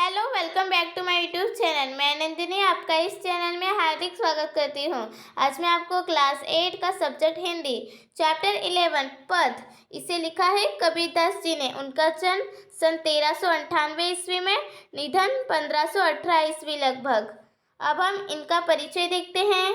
Hello, welcome back to my YouTube channel. मैं नंदिनी आपका इस चैनल में हार्दिक स्वागत करती हूँ। आज मैं आपको क्लास 8 का सब्जेक्ट हिंदी चैप्टर 11 पद, इसे लिखा है कबीरदास जी ने। उनका जन्म सन 1398 ईस्वी में, निधन 1518 ईस्वी लगभग। अब हम इनका परिचय देखते हैं।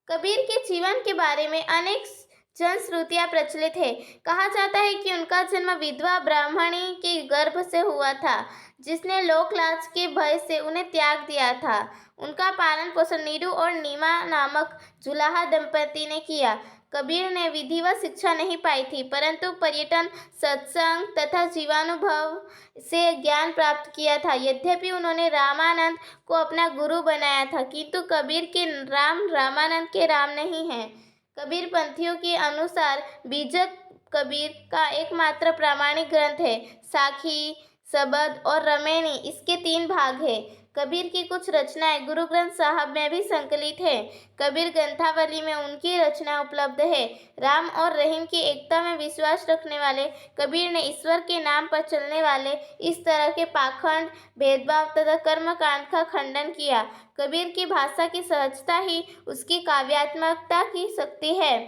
कबीर के जीवन के बारे में अनेक जनश्रुतियाँ प्रचलित है। कहा जाता है कि उनका जन्म विधवा ब्राह्मणी के गर्भ से हुआ था, जिसने लोकलाज के भय से उन्हें त्याग दिया था। उनका पालन पोषण नीरू और नीमा नामक जुलाहा दंपति ने किया। कबीर ने विधिवत शिक्षा नहीं पाई थी, परंतु पर्यटन, सत्संग तथा जीवानुभव से ज्ञान प्राप्त किया था। यद्यपि उन्होंने रामानंद को अपना गुरु बनाया था, किंतु कबीर के राम रामानंद के राम नहीं हैं। कबीर पंथियों के अनुसार बीजक कबीर का एकमात्र प्रामाणिक ग्रंथ है। साखी, सबद और रमैनी इसके 3 भाग हैं। कबीर की कुछ रचनाएं गुरु ग्रंथ साहब में भी संकलित है। कबीर ग्रंथावली में उनकी रचना उपलब्ध है। राम और रहीम की एकता में विश्वास रखने वाले कबीर ने ईश्वर के नाम पर चलने वाले इस तरह के पाखंड, भेदभाव तथा कर्मकांड का खंडन किया। कबीर की भाषा की सहजता ही उसकी काव्यात्मकता की शक्ति है।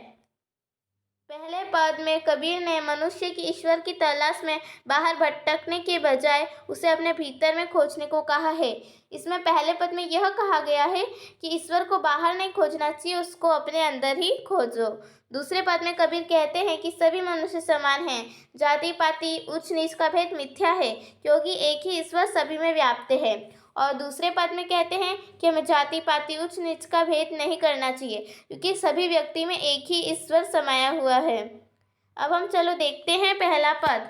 पहले पद में कबीर ने मनुष्य की ईश्वर की तलाश में बाहर भटकने के बजाय उसे अपने भीतर में खोजने को कहा है। इसमें पहले पद में यह कहा गया है कि ईश्वर को बाहर नहीं खोजना चाहिए, उसको अपने अंदर ही खोजो। दूसरे पद में कबीर कहते हैं कि सभी मनुष्य समान हैं। जाति पाति उच्च नीच का भेद मिथ्या है, क्योंकि एक ही ईश्वर सभी में व्याप्त है। और दूसरे पद में कहते हैं कि हमें जाति पाति उच्च नीच का भेद नहीं करना चाहिए, क्योंकि सभी व्यक्ति में एक ही ईश्वर समाया हुआ है। अब हम चलो देखते हैं पहला पद।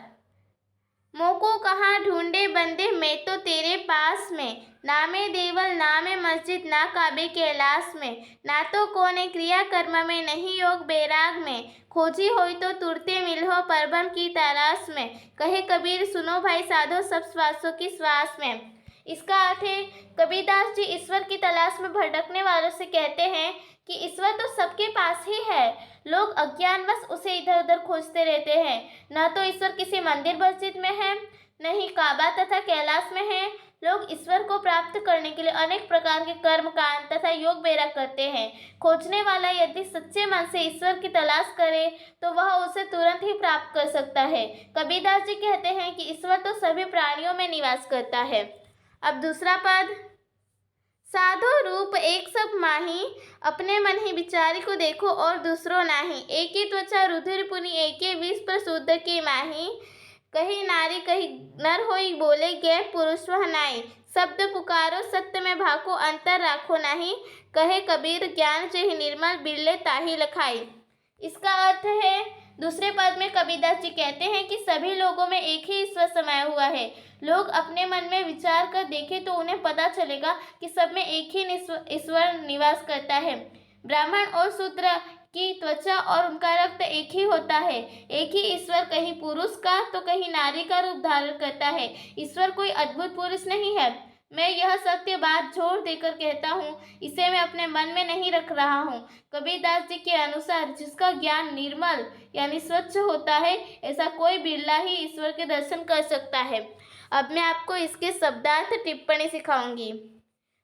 मोको कहाँ ढूंढे बंदे मैं तो तेरे पास में, ना में देवल ना में मस्जिद ना काबे कैलाश में, ना तो कोने क्रिया कर्म में नहीं योग बैराग में, खोजी होई तो तुरते मिलहो परब्रह्म की तलाश में, कहे कबीर सुनो भाई साधो सब श्वासों की श्वास में। इसका अर्थ है, कबीरदास जी ईश्वर की तलाश में भटकने वालों से कहते हैं कि ईश्वर तो सबके पास ही है, लोग अज्ञानवश उसे इधर उधर खोजते रहते हैं। न तो ईश्वर किसी मंदिर मस्जिद में है, न ही काबा तथा कैलाश में है। लोग ईश्वर को प्राप्त करने के लिए अनेक प्रकार के कर्म कांड तथा योग बैराग करते हैं। खोजने वाला यदि सच्चे मन से ईश्वर की तलाश करे तो वह उसे तुरंत ही प्राप्त कर सकता है। कबीरदास जी कहते हैं कि ईश्वर तो सभी प्राणियों में निवास करता है। अब दूसरा पद। साधो रूप एक सब माही, अपने मन ही विचारी को देखो और दूसरो नाही, एक ही त्वचा रुधिर पुनि एक ही विष पर शुद्ध की माही, कहीं नारी कहीं नर होई बोले गे पुरुष वह नाई, शब्द पुकारो सत्य में भाको अंतर राखो नाही, कहे कबीर ज्ञान जहि निर्मल बिरले ताही लखाई। इसका अर्थ है, दूसरे पद में कबीरदास जी कहते हैं कि सभी लोगों में एक ही ईश्वर समाया हुआ है। लोग अपने मन में विचार कर देखें तो उन्हें पता चलेगा कि सब में एक ही ईश्वर निवास करता है। ब्राह्मण और शूद्र की त्वचा और उनका रक्त एक ही होता है। एक ही ईश्वर कहीं पुरुष का तो कहीं नारी का रूप धारण करता है। ईश्वर कोई अद्भुत पुरुष नहीं है। मैं यह सत्य बात जोर देकर कहता हूँ, इसे मैं अपने मन में नहीं रख रहा हूँ। कबीरदास जी के अनुसार जिसका ज्ञान निर्मल यानी स्वच्छ होता है, ऐसा कोई बिरला ही ईश्वर के दर्शन कर सकता है। अब मैं आपको इसके शब्दार्थ टिप्पणी सिखाऊंगी।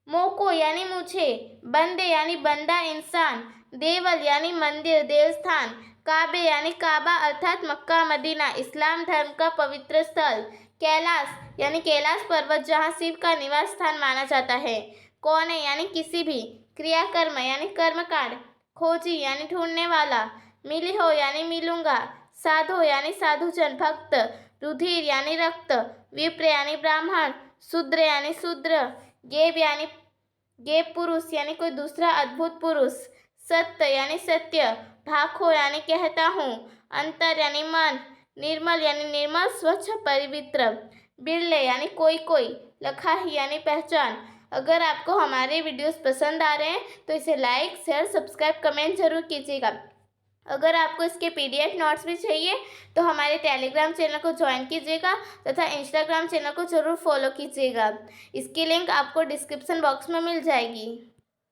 मोको यानी मुझे, बंदे यानी बंदा इंसान, देवल यानी मंदिर देवस्थान, काबे यानी काबा अर्थात मक्का मदीना इस्लाम धर्म का पवित्र स्थल, कैलाश यानी कैलाश पर्वत जहाँ शिव का निवास स्थान माना जाता है, कौने यानी किसी भी, क्रियाकर्म यानी कर्मकांड, खोजी यानी ढूंढने वाला, मिली हो यानी मिलूंगा, साधो यानी साधुजन भक्त, रुधिर यानी रक्त, विप्र यानी ब्राह्मण, शूद्र यानी शूद्र, गेब यानी गेब पुरुष यानी कोई दूसरा अद्भुत पुरुष, सत्य यानी सत्य, भाखो यानी कहता हूँ, अंतर यानी मन, निर्मल यानी निर्मल स्वच्छ पवित्र, बिरले यानी कोई कोई, लखाही यानी पहचान। अगर आपको हमारे वीडियोस पसंद आ रहे हैं तो इसे लाइक शेयर सब्सक्राइब कमेंट जरूर कीजिएगा। अगर आपको इसके PDF नोट्स भी चाहिए तो हमारे टेलीग्राम चैनल को ज्वाइन कीजिएगा तथा इंस्टाग्राम चैनल को ज़रूर फॉलो कीजिएगा। इसकी लिंक आपको डिस्क्रिप्शन बॉक्स में मिल जाएगी।